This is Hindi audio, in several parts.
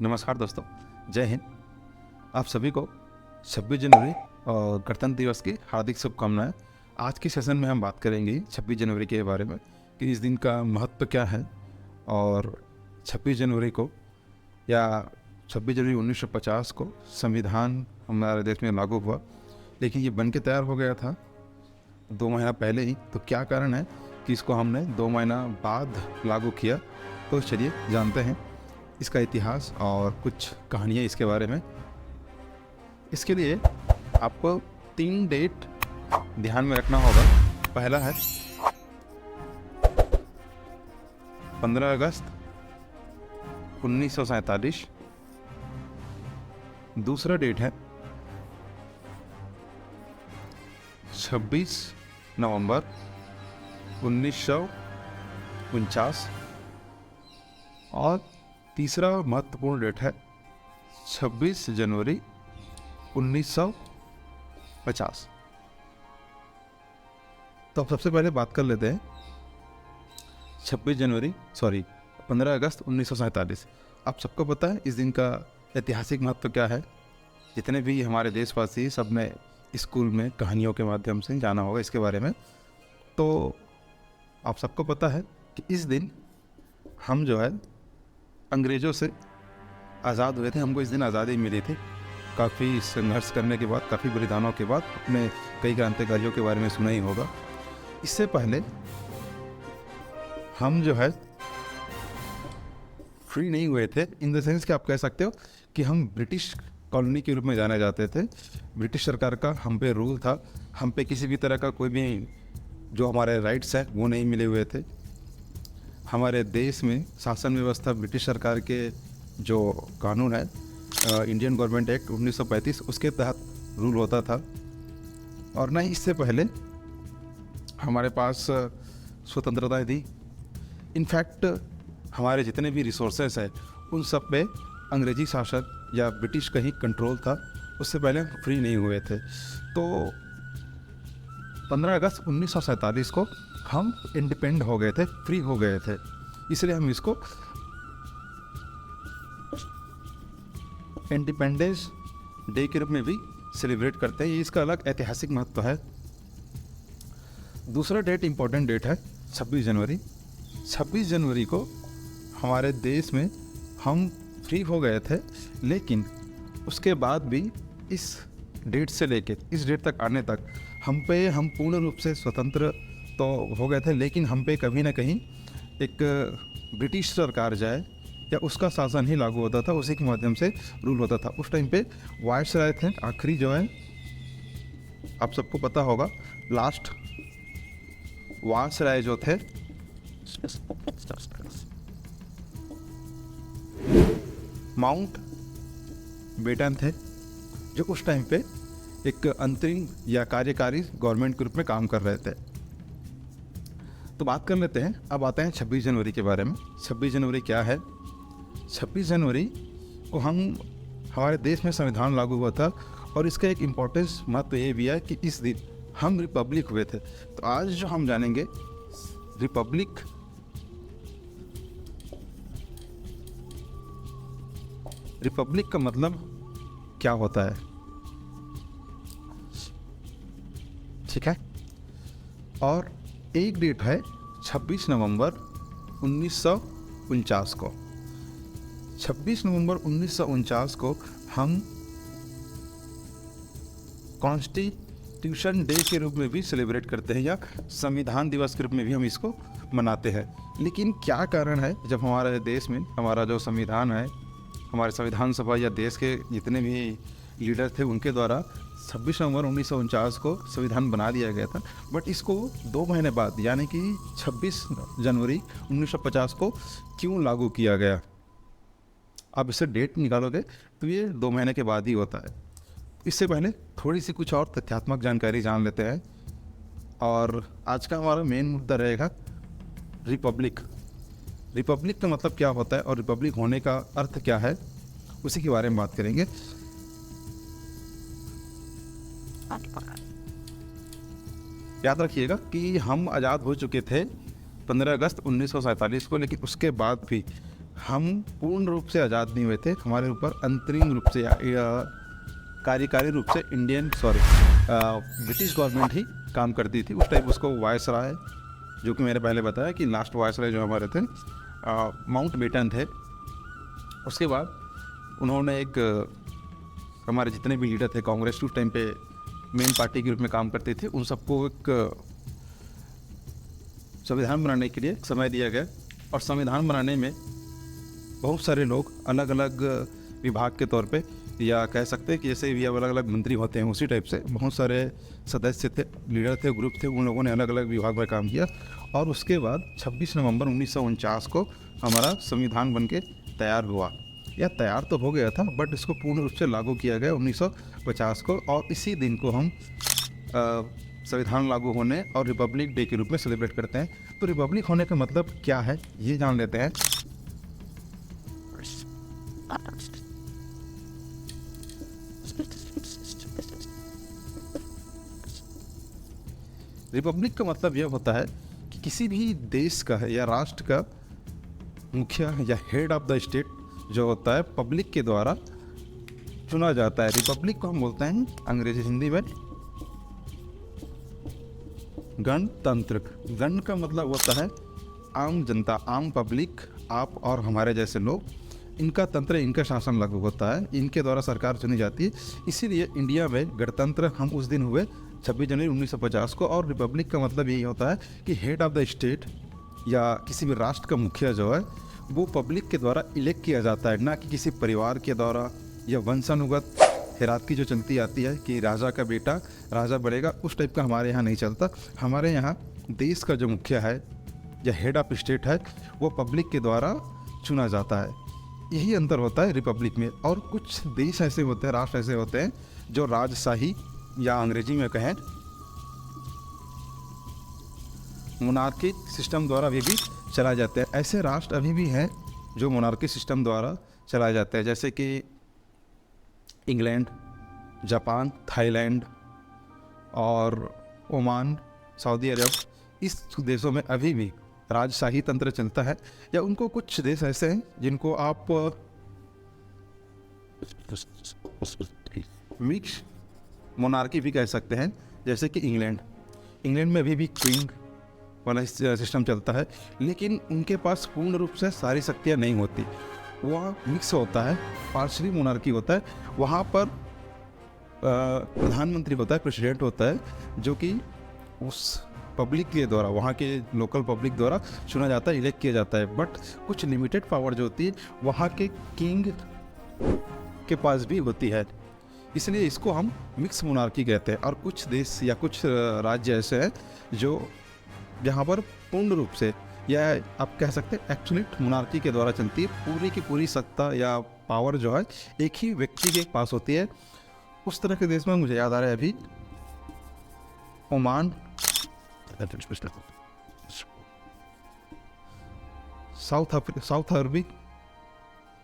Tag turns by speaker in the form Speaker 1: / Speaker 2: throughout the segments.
Speaker 1: नमस्कार दोस्तों, जय हिंद। आप सभी को 26 जनवरी और गणतंत्र दिवस की हार्दिक शुभकामनाएं। आज के सेशन में हम बात करेंगे 26 जनवरी के बारे में कि इस दिन का महत्व क्या है और 26 जनवरी को या 26 जनवरी 1950 को संविधान हमारे देश में लागू हुआ, लेकिन ये बन के तैयार हो गया था 2 महीना पहले ही। तो क्या कारण है कि इसको हमने 2 महीना बाद लागू किया? तो चलिए जानते हैं इसका इतिहास और कुछ कहानियाँ इसके बारे में। इसके लिए आपको 3 डेट ध्यान में रखना होगा। पहला है 15 अगस्त 1947। दूसरा डेट है 26 नवंबर 1949 और तीसरा महत्वपूर्ण डेट है 26 जनवरी 1950। तो अब सबसे पहले बात कर लेते हैं 15 अगस्त 1947। आप सबको पता है इस दिन का ऐतिहासिक महत्व क्या है। जितने भी हमारे देशवासी सब ने स्कूल में कहानियों के माध्यम से जाना होगा इसके बारे में। तो आप सबको पता है कि इस दिन हम जो है अंग्रेज़ों से आज़ाद हुए थे। हमको इस दिन आज़ादी मिली थी। काफ़ी संघर्ष करने के बाद, काफ़ी बलिदानों के बाद। अपने कई क्रांतिकारियों के बारे में सुना ही होगा। इससे पहले हम जो है फ्री नहीं हुए थे, इन द सेंस कि आप कह सकते हो कि हम ब्रिटिश कॉलोनी के रूप में जाने जाते थे। ब्रिटिश सरकार का हम पे रूल था। हम पे किसी भी तरह का कोई भी जो हमारे राइट्स हैं वो नहीं मिले हुए थे। हमारे देश में शासन व्यवस्था ब्रिटिश सरकार के जो कानून है, इंडियन गवर्नमेंट एक्ट 1935, उसके तहत रूल होता था। और ना ही इससे पहले हमारे पास स्वतंत्रता थी। इनफैक्ट हमारे जितने भी रिसोर्सेस हैं उन सब पे अंग्रेजी शासन या ब्रिटिश का ही कंट्रोल था। उससे पहले हम फ्री नहीं हुए थे। तो 15 अगस्त 1947 को हम इंडिपेंडेंट हो गए थे, फ्री हो गए थे। इसलिए हम इसको इंडिपेंडेंस डे के रूप में भी सेलिब्रेट करते हैं। ये इसका अलग ऐतिहासिक महत्व है। दूसरा डेट इम्पोर्टेंट डेट है 26 जनवरी। 26 जनवरी को हमारे देश में हम फ्री हो गए थे, लेकिन उसके बाद भी इस डेट से लेके इस डेट तक आने तक हम पूर्ण रूप से स्वतंत्र तो हो गए थे, लेकिन हम पे कहीं ना कहीं एक ब्रिटिश सरकार जाए या उसका शासन ही लागू होता था, उसी के माध्यम से रूल होता था। उस टाइम पे वायसराय थे, आखिरी जो है आप सबको पता होगा, लास्ट वायसराय जो थे माउंट बेटन थे, जो उस टाइम पे एक अंतरिम या कार्यकारी गवर्नमेंट के रूप में काम कर रहे थे। तो बात कर लेते हैं, अब आते हैं 26 जनवरी के बारे में। 26 जनवरी क्या है? 26 जनवरी को हमारे देश में संविधान लागू हुआ था और इसका एक इम्पोर्टेंस महत्व ये भी है कि इस दिन हम रिपब्लिक हुए थे। तो आज जो हम जानेंगे रिपब्लिक का मतलब क्या होता है, ठीक है। और एक डेट है 26 नवंबर 1949 को। 26 नवंबर 1949 को हम कॉन्स्टिट्यूशन डे के रूप में भी सेलिब्रेट करते हैं या संविधान दिवस के रूप में भी हम इसको मनाते हैं। लेकिन क्या कारण है, जब हमारे देश में हमारा जो संविधान है, हमारे संविधान सभा या देश के जितने भी लीडर थे उनके द्वारा 26 नवंबर 1949 को संविधान बना दिया गया था, बट इसको 2 महीने बाद यानी कि 26 जनवरी 1950 को क्यों लागू किया गया? आप इससे डेट निकालोगे तो ये 2 महीने के बाद ही होता है। इससे पहले थोड़ी सी कुछ और तथ्यात्मक जानकारी जान लेते हैं। और आज का हमारा मेन मुद्दा रहेगा रिपब्लिक का मतलब क्या होता है और रिपब्लिक होने का अर्थ क्या है, उसी के बारे में बात करेंगे। याद रखिएगा कि हम आज़ाद हो चुके थे 15 अगस्त 1947 को, लेकिन उसके बाद भी हम पूर्ण रूप से आज़ाद नहीं हुए थे, हमारे ऊपर अंतरिम रूप से या कार्यकारी रूप से ब्रिटिश गवर्नमेंट ही काम करती थी। उस टाइप उसको वायसराय, जो कि मैंने पहले बताया कि लास्ट वायसराय जो हमारे थे माउंट बेटन थे। उसके बाद उन्होंने एक हमारे जितने भी लीडर थे कांग्रेस उस टाइम पे मेन पार्टी के रूप में काम करते थे, उन सबको एक संविधान बनाने के लिए समय दिया गया। और संविधान बनाने में बहुत सारे लोग अलग अलग विभाग के तौर पे, या कह सकते हैं कि जैसे भी अलग अलग मंत्री होते हैं उसी टाइप से बहुत सारे सदस्य थे, लीडर थे, ग्रुप थे, उन लोगों ने अलग अलग विभाग में काम किया। और उसके बाद 26 नवंबर 1949 को हमारा संविधान बन के तैयार हुआ, या तैयार तो हो गया था बट इसको पूर्ण रूप से लागू किया गया 1950 को। और इसी दिन को हम संविधान लागू होने और रिपब्लिक डे के रूप में सेलिब्रेट करते हैं। तो रिपब्लिक होने का मतलब क्या है ये जान लेते हैं। रिपब्लिक का मतलब यह होता है कि किसी भी देश का है या राष्ट्र का मुखिया या हेड ऑफ द स्टेट जो होता है पब्लिक के द्वारा चुना जाता है। रिपब्लिक को हम बोलते हैं अंग्रेजी हिंदी में गणतंत्र। गण का मतलब होता है आम जनता, आम पब्लिक, आप और हमारे जैसे लोग, इनका तंत्र, इनका शासन लागू होता है, इनके द्वारा सरकार चुनी जाती है। इसीलिए इंडिया में गणतंत्र हम उस दिन हुए 26 जनवरी 1950 को। और रिपब्लिक का मतलब यही होता है कि हेड ऑफ द स्टेट या किसी भी राष्ट्र का मुखिया जो है वो पब्लिक के द्वारा इलेक्ट किया जाता है, ना कि किसी परिवार के द्वारा या वंशानुगत हेरारकी जो चलती आती है कि राजा का बेटा राजा बनेगा, उस टाइप का हमारे यहाँ नहीं चलता। हमारे यहाँ देश का जो मुखिया है या हेड ऑफ स्टेट है वो पब्लिक के द्वारा चुना जाता है। यही अंतर होता है रिपब्लिक में। और कुछ देश ऐसे होते हैं, राष्ट्र ऐसे होते हैं जो राजशाही या अंग्रेजी में कहें मोनार्की सिस्टम द्वारा भी चलाए जाते हैं। ऐसे राष्ट्र अभी भी हैं जो मोनार्की सिस्टम द्वारा चलाए जाते हैं, जैसे कि इंग्लैंड, जापान, थाईलैंड और ओमान, सऊदी अरब। इस देशों में अभी भी राजशाही तंत्र चलता है। या उनको कुछ देश ऐसे हैं जिनको आप मिक्स मोनार्की भी कह सकते हैं, जैसे कि इंग्लैंड में अभी भी क्वीन वाला सिस्टम चलता है, लेकिन उनके पास पूर्ण रूप से सारी शक्तियाँ नहीं होती। वह मिक्स होता है, पार्शली मोनार्की होता है। वहाँ पर प्रधानमंत्री होता है, प्रेसिडेंट होता है, जो कि उस पब्लिक के द्वारा, वहाँ के लोकल पब्लिक द्वारा चुना जाता है, इलेक्ट किया जाता है। बट कुछ लिमिटेड पावर जो होती है वहाँ के किंग के पास भी होती है, इसलिए इसको हम मिक्स मोनार्की कहते हैं। और कुछ देश या कुछ राज्य ऐसे हैं जो जहाँ पर पूर्ण रूप से, या आप कह सकते हैं एब्सोल्यूट मोनार्की के द्वारा चलती है। पूरी की पूरी सत्ता या पावर जो है एक ही व्यक्ति के पास होती है। उस तरह के देश में मुझे याद आ रहा है अभी ओमान, साउथ अरबी,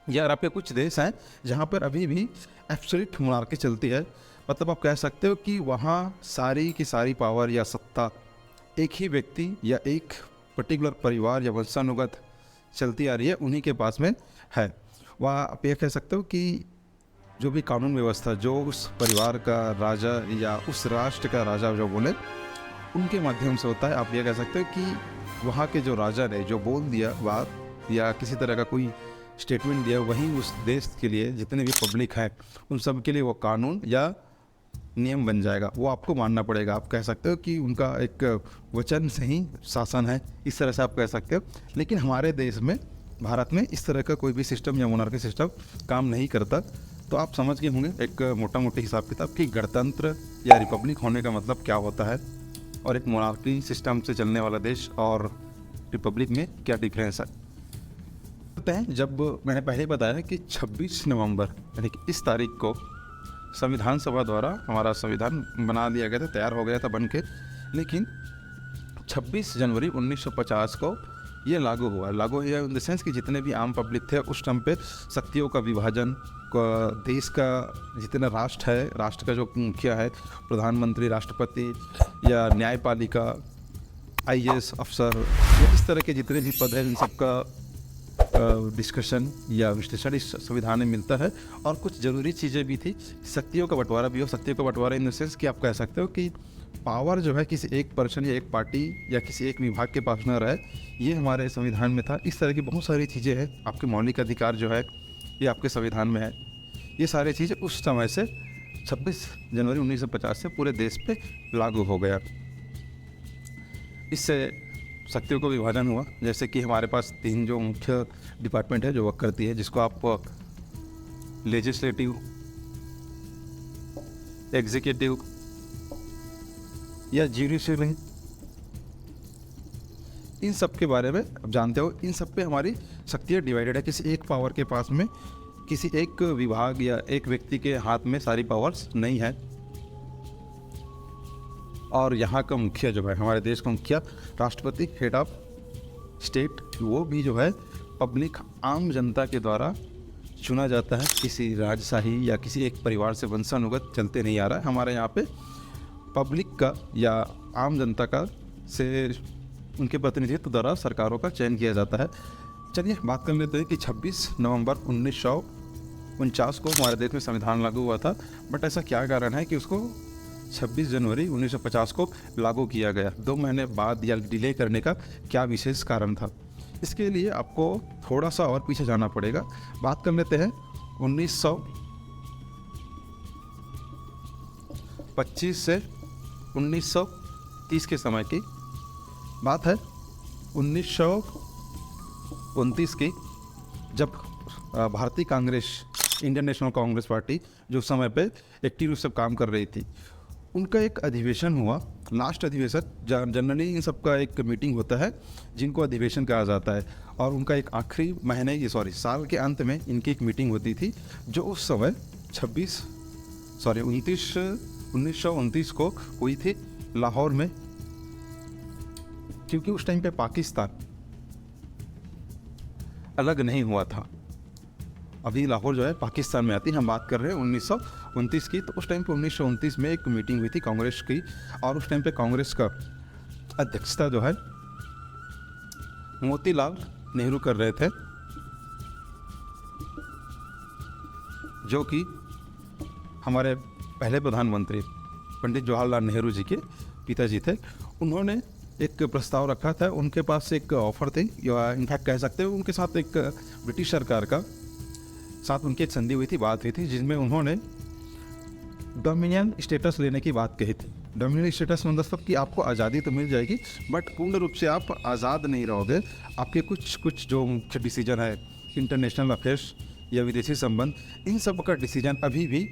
Speaker 1: या अरब के कुछ देश हैं जहाँ पर अभी भी एब्सोल्यूट मोनार्की चलती है। मतलब आप कह सकते हो कि वहाँ सारी की सारी पावर या सत्ता एक ही व्यक्ति या एक पर्टिकुलर परिवार या वंशानुगत चलती आ रही है, उन्हीं के पास में है। वह आप ये कह सकते हो कि जो भी कानून व्यवस्था जो उस परिवार का राजा या उस राष्ट्र का राजा जो बोले उनके माध्यम से होता है। आप ये कह सकते हो कि वहाँ के जो राजा ने जो बोल दिया बात या किसी तरह का कोई स्टेटमेंट दिया, वहीं उस देश के लिए जितने भी पब्लिक है उन सब के लिए वो कानून या नियम बन जाएगा, वो आपको मानना पड़ेगा। आप कह सकते हो कि उनका एक वचन से ही शासन है, इस तरह से आप कह सकते हो। लेकिन हमारे देश में, भारत में इस तरह का कोई भी सिस्टम या मोनार्की सिस्टम काम नहीं करता। तो आप समझ गए होंगे एक मोटा मोटी हिसाब किताब कि गणतंत्र या रिपब्लिक होने का मतलब क्या होता है, और एक मोनार्की सिस्टम से चलने वाला देश और रिपब्लिक में क्या डिफरेंस है। जब मैंने पहले बताया कि 26 नवंबर यानी कि इस तारीख को संविधान सभा द्वारा हमारा संविधान बना दिया गया था, तैयार हो गया था बन के, लेकिन 26 जनवरी 1950 को ये लागू हुआ इन द सेंस कि जितने भी आम पब्लिक थे उस टाइम पे शक्तियों का विभाजन, देश का जितना राष्ट्र है, राष्ट्र का जो मुखिया है, प्रधानमंत्री, राष्ट्रपति या न्यायपालिका, IAS अफसर, या इस तरह के जितने भी पद हैं, इन सबका डिस्कशन या विश्लेषण इस संविधान में मिलता है। और कुछ ज़रूरी चीज़ें भी थी, शक्तियों का बंटवारा भी हो। शक्तियों का बंटवारा इन द सेंस कि आप कह सकते हो कि पावर जो है किसी एक पर्सन या एक पार्टी या किसी एक विभाग के पास न रहे, ये हमारे संविधान में था। इस तरह की बहुत सारी चीज़ें हैं। आपके मौलिक अधिकार जो है ये आपके संविधान में है। ये सारी चीज़ें उस समय से 26 जनवरी 1950 से पूरे देश पे लागू हो गया। इससे शक्तियों को विभाजन हुआ। जैसे कि हमारे पास 3 जो मुख्य डिपार्टमेंट है जो वर्क करती है, जिसको आप लेजिस्लेटिव, एग्जीक्यूटिव या जुडिशियल, इन सब के बारे में आप जानते हो। इन सब पे हमारी शक्तियाँ डिवाइडेड है। किसी एक पावर के पास में, किसी एक विभाग या एक व्यक्ति के हाथ में सारी पावर्स नहीं है। और यहाँ का मुखिया जो है, हमारे देश का मुखिया राष्ट्रपति, हेड ऑफ स्टेट, वो भी जो है पब्लिक, आम जनता के द्वारा चुना जाता है। किसी राजशाही या किसी एक परिवार से वंशानुगत चलते नहीं आ रहा है। हमारे यहाँ पे पब्लिक का या आम जनता का से उनके प्रतिनिधित्व द्वारा सरकारों का चयन किया जाता है। चलिए बात कर लेते हैं कि 26 नवंबर 1949 को हमारे देश में संविधान लागू हुआ था। बट ऐसा क्या कारण है कि उसको 26 जनवरी 1950 को लागू किया गया? 2 महीने बाद या डिले करने का क्या विशेष कारण था? इसके लिए आपको थोड़ा सा और पीछे जाना पड़ेगा। बात कर लेते हैं 1925 से 1930 के समय की। बात है 1929 की, जब भारतीय Congress, Indian national Congress party जो उस समय पे एक्टिव रूप से काम कर रही थी, उनका एक अधिवेशन हुआ, लास्ट अधिवेशन। जनरली इन सब का एक मीटिंग होता है जिनको अधिवेशन कहा जाता है। और उनका एक आखिरी महीने साल के अंत में इनकी एक मीटिंग होती थी, जो उस समय 1929 को हुई थी लाहौर में। क्योंकि उस टाइम पे पाकिस्तान अलग नहीं हुआ था। अभी लाहौर जो है पाकिस्तान में आती है। हम बात कर रहे हैं 1929 की। तो उस टाइम पे 1929 में एक मीटिंग हुई थी कांग्रेस की। और उस टाइम पे कांग्रेस का अध्यक्षता जो है मोतीलाल नेहरू कर रहे थे, जो कि हमारे पहले प्रधानमंत्री पंडित जवाहरलाल नेहरू जी के पिताजी थे। उन्होंने एक प्रस्ताव रखा था। उनके पास एक ऑफर थी, या इनफैक्ट कह सकते हो उनके साथ एक ब्रिटिश सरकार का साथ उनकी एक संधि हुई थी, बात हुई थी, जिसमें उन्होंने डोमिनियन स्टेटस लेने की बात कही थी। डोमिनियन स्टेटस मतलब कि आपको आज़ादी तो मिल जाएगी, बट पूर्ण रूप से आप आज़ाद नहीं रहोगे। आपके कुछ जो मुख्य डिसीजन है, इंटरनेशनल अफेयर्स या विदेशी संबंध, इन सब का डिसीजन अभी भी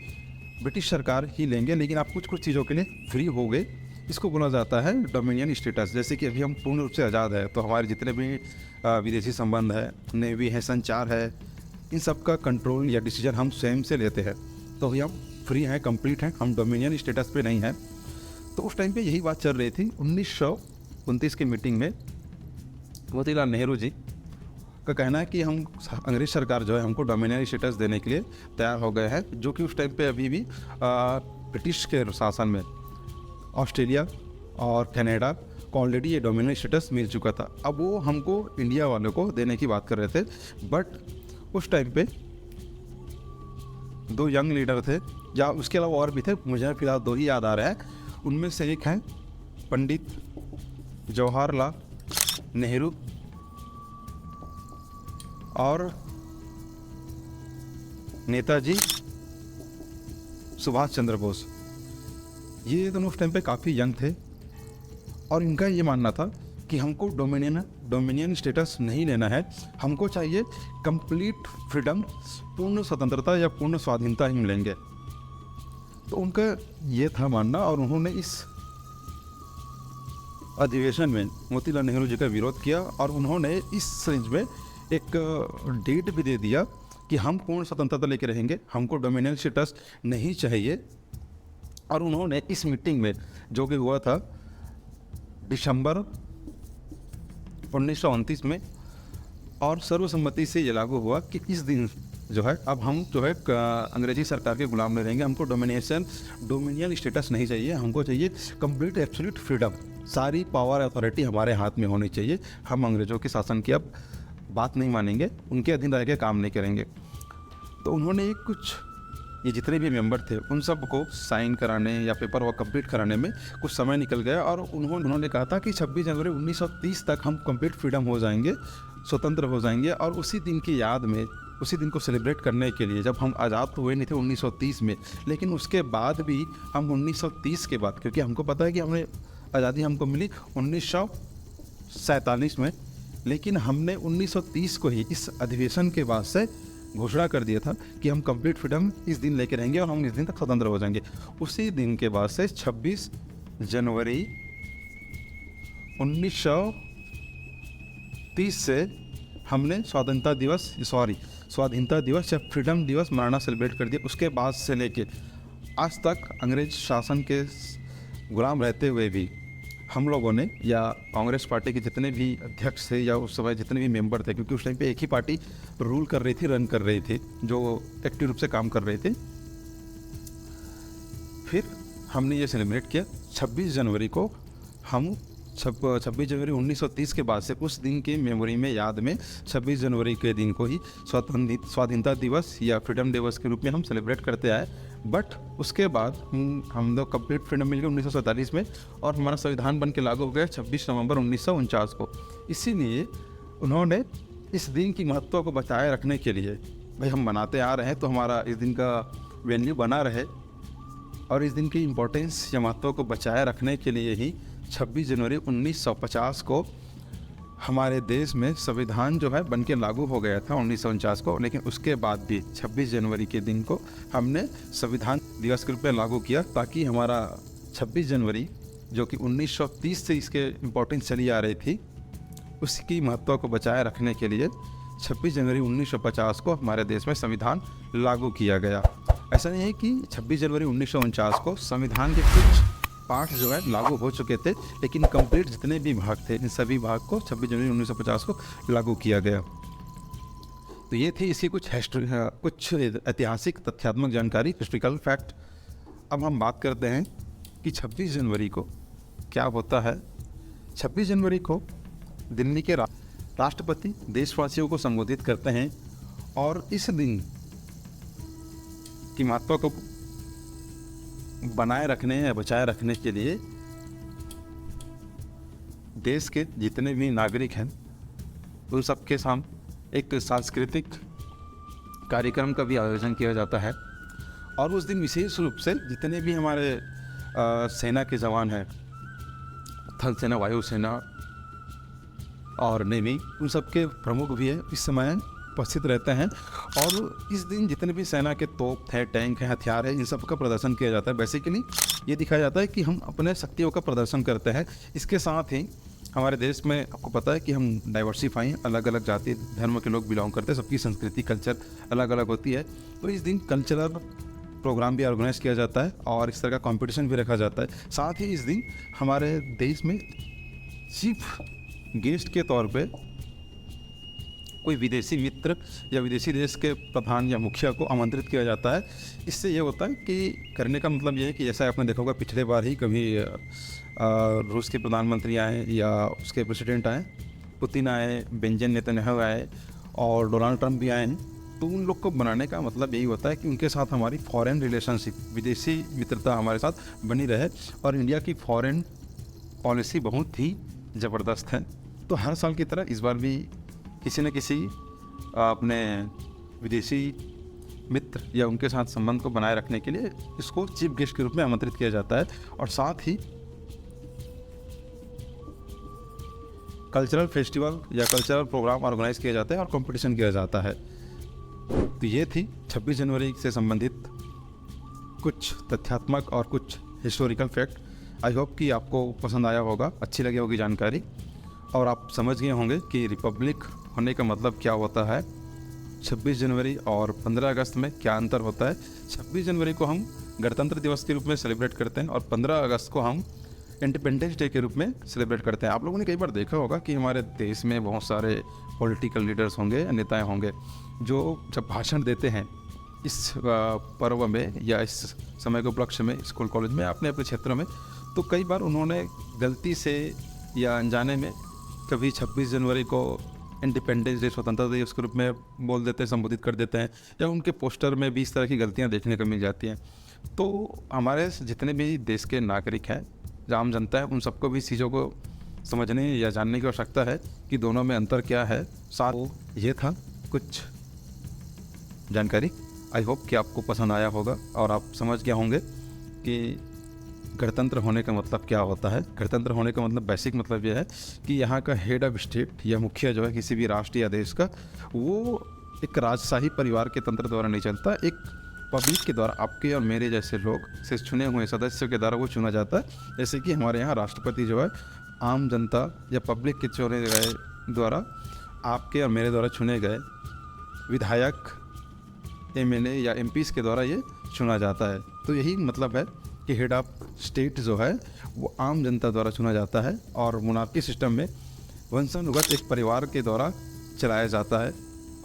Speaker 1: ब्रिटिश सरकार ही लेंगे, लेकिन आप कुछ चीज़ों के लिए फ्री हो गए। इसको बोला जाता है डोमिनियन स्टेटस। जैसे कि अभी हम पूर्ण रूप से आज़ाद है, तो हमारे जितने भी विदेशी संबंध है, नेवी है, संचार है, इन सब का कंट्रोल या डिसीजन हम स्वयं से लेते हैं। तो अभी हम फ्री हैं, कंप्लीट हैं, हम डोमिनियन स्टेटस पे नहीं हैं। तो उस टाइम पे यही बात चल रही थी। 1929 की मीटिंग में मोतीलाल नेहरू जी का कहना है कि हम, अंग्रेज सरकार जो है, हमको डोमिनियन स्टेटस देने के लिए तैयार हो गए हैं, जो कि उस टाइम पे अभी भी ब्रिटिश के शासन में ऑस्ट्रेलिया और कनाडा को ऑलरेडी ये डोमिनियन स्टेटस मिल चुका था। अब वो हमको इंडिया वालों को देने की बात कर रहे थे। बट उस टाइम पे 2 यंग लीडर थे, या उसके अलावा और भी थे, मुझे फिलहाल 2 ही याद आ रहे हैं। उनमें से एक हैं पंडित जवाहरलाल नेहरू और नेताजी सुभाष चंद्र बोस। ये दोनों उस टाइम पे काफ़ी यंग थे और इनका ये मानना था कि हमको डोमिनियन स्टेटस नहीं लेना है, हमको चाहिए कंप्लीट फ्रीडम, पूर्ण स्वतंत्रता या पूर्ण स्वाधीनता ही मिलेंगे। तो उनका ये था मानना, और उन्होंने इस अधिवेशन में मोतीलाल नेहरू जी का विरोध किया। और उन्होंने इस रेंज में एक डेट भी दे दिया कि हम पूर्ण स्वतंत्रता लेके रहेंगे, हमको डोमिनियन स्टेटस नहीं चाहिए। और उन्होंने इस मीटिंग में, जो कि हुआ था दिसंबर 1929 में, और सर्वसम्मति से ये लागू हुआ कि इस दिन जो है, अब हम जो है अंग्रेजी सरकार के गुलाम नहीं रहेंगे, हमको डोमिनियन स्टेटस नहीं चाहिए, हमको चाहिए कंप्लीट एब्सोल्यूट फ्रीडम, सारी पावर अथॉरिटी हमारे हाथ में होनी चाहिए, हम अंग्रेज़ों के शासन की अब बात नहीं मानेंगे, उनके अधीन रह के काम नहीं करेंगे। तो उन्होंने ये जितने भी मेंबर थे उन सब को साइन कराने या पेपर वर्क कंप्लीट कराने में कुछ समय निकल गया, और उन्होंने कहा था कि 26 जनवरी 1930 तक हम कंप्लीट फ्रीडम हो जाएंगे, स्वतंत्र हो जाएंगे। और उसी दिन की याद में, उसी दिन को सेलिब्रेट करने के लिए, जब हम आज़ाद तो हुए नहीं थे 1930 में, लेकिन उसके बाद भी हम 1930 के बाद, क्योंकि हमको पता है कि हमें आज़ादी हमको मिली 1947 में, लेकिन हमने 1930 को ही इस अधिवेशन के बाद से घोषणा कर दिया था कि हम कंप्लीट फ्रीडम इस दिन लेके रहेंगे और हम इस दिन तक स्वतंत्र हो जाएंगे। उसी दिन के बाद से 26 जनवरी 1930 से हमने स्वाधीनता दिवस या फ्रीडम दिवस मनाना सेलिब्रेट कर दिया। उसके बाद से लेके आज तक अंग्रेज शासन के गुलाम रहते हुए भी हम लोगों ने, या कांग्रेस पार्टी के जितने भी अध्यक्ष थे या उस समय जितने भी मेंबर थे, क्योंकि उस टाइम पे एक ही पार्टी रूल कर रही थी, रन कर रही थी, जो एक्टिव रूप से काम कर रहे थे। फिर हमने ये सेलिब्रेट किया 26 जनवरी को। हम 26 जनवरी 1930 के बाद से उस दिन की मेमोरी में, याद में 26 जनवरी के दिन को ही स्वाधीनता दिवस या फ्रीडम दिवस के रूप में हम सेलिब्रेट करते आए। बट उसके बाद हम लोग कंप्लीट फ्रीडम मिल गया 1947 में, और हमारा संविधान बन के लागू हो गया 26 नवंबर 1949 को। इसीलिए उन्होंने इस दिन की महत्व को बचाए रखने के लिए, भाई हम मनाते आ रहे हैं तो हमारा इस दिन का वैल्यू बना रहे, और इस दिन की इम्पोर्टेंस या महत्व को बचाए रखने के लिए ही 26 जनवरी 1950 को हमारे देश में संविधान जो है बन के लागू हो गया था 1949 को। लेकिन उसके बाद भी 26 जनवरी के दिन को हमने संविधान दिवस के रूप में लागू किया, ताकि हमारा 26 जनवरी, जो कि 1930 से इसके इम्पोर्टेंस चली आ रही थी, उसकी महत्व को बचाए रखने के लिए 26 जनवरी 1950 को हमारे देश में संविधान लागू किया गया। ऐसा नहीं है कि 26 जनवरी 1949 को संविधान के कुछ पार्ट जो है लागू हो चुके थे, लेकिन कंप्लीट जितने भी भाग थे, इन सभी भाग को 26 जनवरी 1950 को लागू किया गया। तो ये थी इसकी कुछ ऐतिहासिक तथ्यात्मक जानकारी, हिस्ट्रिकल फैक्ट। अब हम बात करते हैं कि 26 जनवरी को क्या होता है। 26 जनवरी को दिल्ली के राष्ट्रपति देशवासियों को संबोधित करते हैं, और इस दिन की महत्व को बनाए रखने या बचाए रखने के लिए देश के जितने भी नागरिक हैं उन सबके सामने एक सांस्कृतिक कार्यक्रम का भी आयोजन किया जाता है। और उस दिन विशेष रूप से जितने भी हमारे सेना के जवान हैं, थल सेना, वायु सेना और नेवी, उन सबके प्रमुख भी है इस समय उपस्थित रहते हैं। और इस दिन जितने भी सेना के तोप हैं, टैंक हैं, हथियार हैं, इन सब का प्रदर्शन किया जाता है। बेसिकली ये दिखाया जाता है कि हम अपने शक्तियों का प्रदर्शन करते हैं। इसके साथ ही हमारे देश में आपको पता है कि हम डाइवर्सिफाई हैं, अलग अलग जाति धर्म के लोग बिलोंग करते हैं, सबकी संस्कृति कल्चर अलग अलग होती है। तो इस दिन कल्चरल प्रोग्राम भी ऑर्गेनाइज किया जाता है और इस तरह का कंपटीशन भी रखा जाता है। साथ ही इस दिन हमारे देश में चीफ गेस्ट के तौर पे कोई विदेशी मित्र या विदेशी देश के प्रधान या मुखिया को आमंत्रित किया जाता है। इससे ये होता है कि करने का मतलब ये है कि जैसा आपने देखा होगा पिछले बार ही कभी रूस के प्रधानमंत्री आए या उसके प्रेसिडेंट आए, पुतिन आए, बेंजामिन नेतन्याहू आए और डोनाल्ड ट्रंप भी आए हैं। तो उन लोग को बनाने का मतलब यही होता है कि उनके साथ हमारी फॉरेन रिलेशनशिप, विदेशी मित्रता हमारे साथ बनी रहे। और इंडिया की फॉरेन पॉलिसी बहुत ही ज़बरदस्त है। तो हर साल की तरह इस बार भी किसी न किसी अपने विदेशी मित्र या उनके साथ संबंध को बनाए रखने के लिए इसको चीफ गेस्ट के रूप में आमंत्रित किया जाता है। और साथ ही कल्चरल फेस्टिवल या कल्चरल प्रोग्राम ऑर्गेनाइज किया जाता है और कंपटीशन किया जाता है। तो ये थी 26 जनवरी से संबंधित कुछ तथ्यात्मक और कुछ हिस्टोरिकल फैक्ट। आई होप कि आपको पसंद आया होगा, अच्छी लगी होगी जानकारी, और आप समझ गए होंगे कि रिपब्लिक होने का मतलब क्या होता है, 26 जनवरी और 15 अगस्त में क्या अंतर होता है। 26 जनवरी को हम गणतंत्र दिवस के रूप में सेलिब्रेट करते हैं और 15 अगस्त को हम इंडिपेंडेंस डे के रूप में सेलिब्रेट करते हैं। आप लोगों ने कई बार देखा होगा कि हमारे देश में बहुत सारे पॉलिटिकल लीडर्स होंगे, नेताएं होंगे, जो जब भाषण देते हैं इस पर्व में या इस समय के उपलक्ष्य में स्कूल कॉलेज में, अपने अपने क्षेत्रों में, तो कई बार उन्होंने गलती से या अनजाने में कभी 26 जनवरी को इंडिपेंडेंस डे, स्वतंत्रता दिवस के रूप में बोल देते हैं, संबोधित कर देते हैं, या उनके पोस्टर में भी इस तरह की गलतियाँ देखने को मिल जाती हैं। तो हमारे जितने भी देश के नागरिक हैं, जो आम जनता है, उन सबको भी इस चीज़ों को समझने या जानने की आवश्यकता है कि दोनों में अंतर क्या है। साथ ये था कुछ जानकारी। आई होप कि आपको पसंद आया होगा और आप समझ गए होंगे कि गणतंत्र होने का मतलब क्या होता है। गणतंत्र होने का मतलब बेसिक मतलब यह है कि यहाँ का हेड ऑफ स्टेट या मुखिया जो है किसी भी राष्ट्र या देश का, वो एक राजशाही परिवार के तंत्र द्वारा नहीं चलता, एक पब्लिक के द्वारा, आपके और मेरे जैसे लोग से चुने हुए सदस्यों के द्वारा वो चुना जाता है। जैसे कि हमारे यहाँ राष्ट्रपति जो है आम जनता या पब्लिक के चुने गए द्वारा, आपके और मेरे द्वारा चुने गए विधायक, एमएलए या एमपीज़ के द्वारा ये चुना जाता है। तो यही मतलब है कि हेड ऑफ स्टेट जो है वो आम जनता द्वारा चुना जाता है, और मोनार्की सिस्टम में वंशानुगत एक परिवार के द्वारा चलाया जाता है,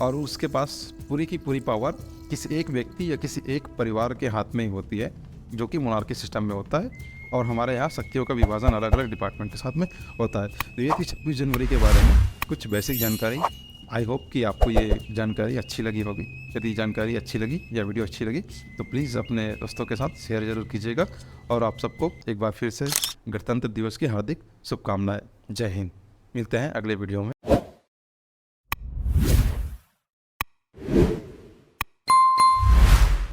Speaker 1: और उसके पास पूरी की पूरी पावर किसी एक व्यक्ति या किसी एक परिवार के हाथ में ही होती है, जो कि मोनार्की सिस्टम में होता है। और हमारे यहाँ शक्तियों का विभाजन अलग अलग डिपार्टमेंट के साथ में होता है। तो ये थी 26 जनवरी के बारे में कुछ बेसिक जानकारी। आई होप कि आपको ये जानकारी अच्छी लगी होगी। यदि जानकारी अच्छी लगी या वीडियो अच्छी लगी तो प्लीज़ अपने दोस्तों के साथ शेयर ज़रूर कीजिएगा। और आप सबको एक बार फिर से गणतंत्र दिवस की हार्दिक शुभकामनाएं। जय हिंद। मिलते हैं अगले वीडियो में।